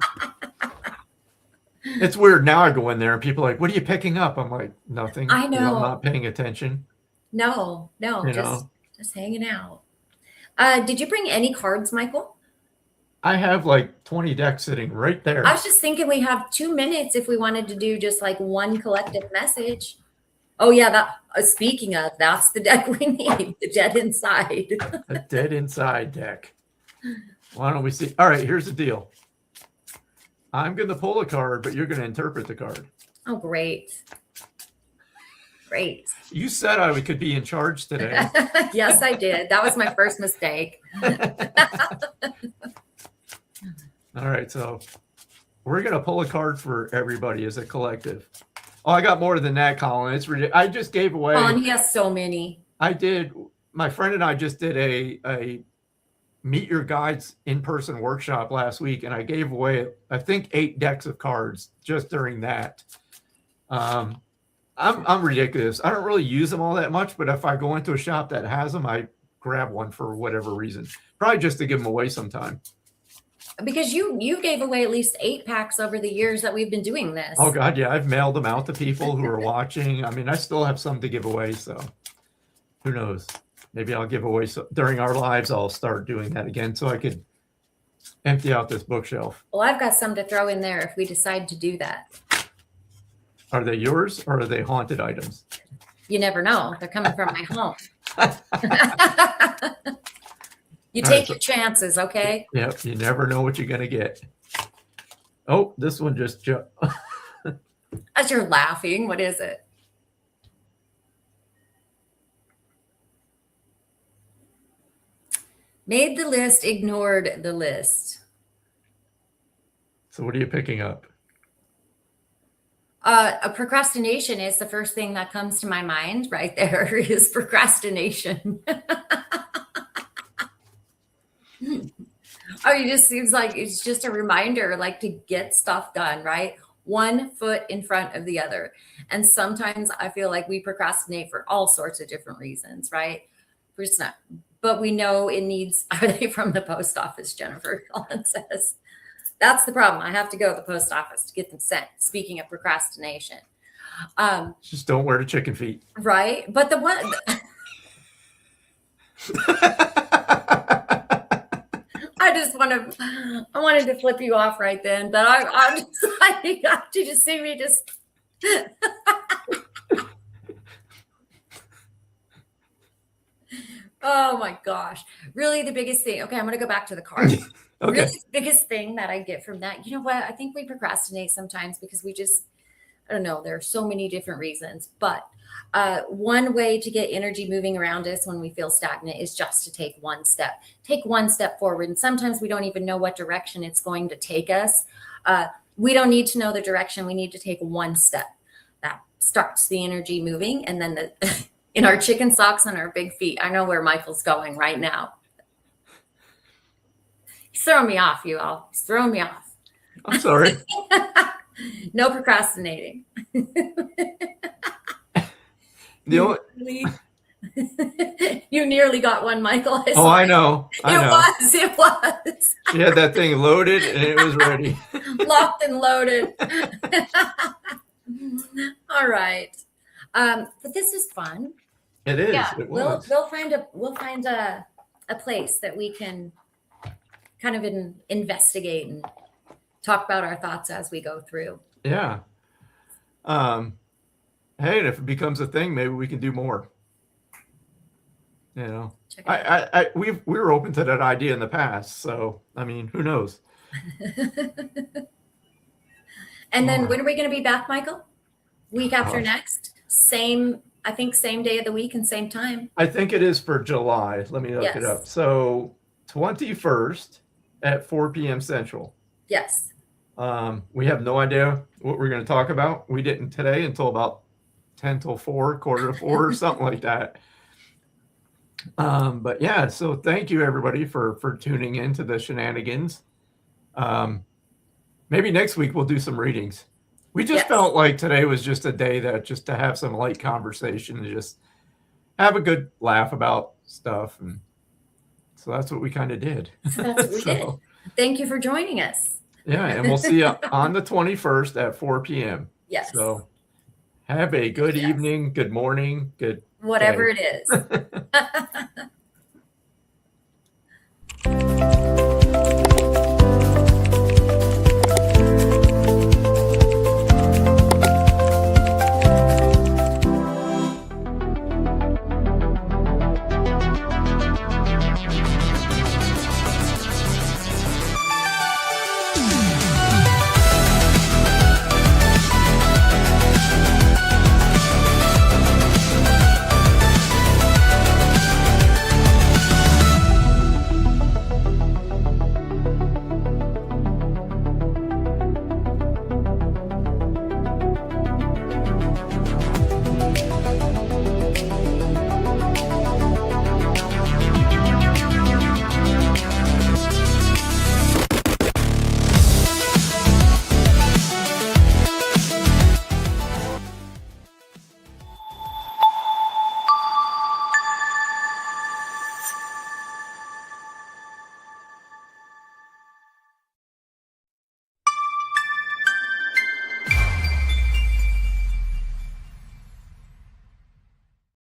It's weird now. I go in there and people are like, what are you picking up? I'm like, nothing. I know. I'm not paying attention. No, just hanging out. Did you bring any cards, Michael? I have like 20 decks sitting right there. I was just thinking we have 2 minutes if we wanted to do just like one collective message. Oh yeah, that. Speaking of, that's the deck we need. The Dead Inside. A Dead Inside deck. Why don't we see? All right, here's the deal. I'm going to pull a card, but you're going to interpret the card. Oh, great. Great. You said I could be in charge today. Yes, I did. That was my first mistake. All right, so we're going to pull a card for everybody as a collective. Oh, I got more than that, Colin. It's ridiculous. I just gave away. Oh, and he has so many. I did. My friend and I just did a Meet Your Guides in-person workshop last week, and I gave away, I think, 8 decks of cards just during that. I'm ridiculous. I don't really use them all that much, but if I go into a shop that has them, I grab one for whatever reason. Probably just to give them away sometime. Because you gave away at least 8 packs over the years that we've been doing this. Oh God, yeah, I've mailed them out to people who are watching. I mean, I still have some to give away, so who knows? Maybe I'll give away during our lives. I'll start doing that again, so I could empty out this bookshelf. Well, I've got some to throw in there if we decide to do that. Are they yours or are they haunted items? You never know. They're coming from my home. You All take right, your chances, okay? Yep, you never know what you're gonna get. Oh, this one just jumped. As you're laughing, what is it? Made the list, ignored the list. So what are you picking up? A procrastination is the first thing that comes to my mind right there is procrastination. Oh, it just seems like it's just a reminder, like to get stuff done, right? One foot in front of the other. And sometimes I feel like we procrastinate for all sorts of different reasons, right? We're just not, but we know it needs, are they from the post office, Jennifer? Colin says. That's the problem. I have to go to the post office to get them sent. Speaking of procrastination. Just don't wear the chicken feet. Right. But the one, I wanted to flip you off right then, but I'm just like, you just see me just. Oh my gosh. Really the biggest thing. Okay. I'm going to go back to the car. Okay. Really the biggest thing that I get from that, you know what? I think we procrastinate sometimes because we just, I don't know, there are so many different reasons, but one way to get energy moving around us when we feel stagnant is just to take one step forward. And sometimes we don't even know what direction it's going to take us. We don't need to know the direction. We need to take one step that starts the energy moving. And then in our chicken socks on our big feet, I know where Michael's going right now. He's throwing me off, you all. He's throwing me off. I'm sorry. No procrastinating. You nearly got one, Michael. Oh, I know. It was. She had that thing loaded and it was ready. Locked and loaded. All right. But this is fun. It is. Yeah, It was. we'll find a place that we can kind of investigate and talk about our thoughts as we go through. Yeah. Hey, and if it becomes a thing, maybe we can do more. You know, we were open to that idea in the past. So, I mean, who knows? And then when are we going to be back, Michael? Week after next? I think same day of the week and same time. I think it is for July. Let me look it up. So 21st at 4 p.m. Central. Yes. We have no idea what we're going to talk about. We didn't today until about 10 till 4, quarter to 4 or something like that. But yeah, so thank you everybody for tuning into the shenanigans. Maybe next week we'll do some readings. We just felt like today was just a day that just to have some light conversation and just have a good laugh about stuff. And so that's what we kind of did. So that's what we did. Thank you for joining us. Yeah, and we'll see you on the 21st at 4 p.m. Yes. So have a good evening, good morning, good whatever day. it is.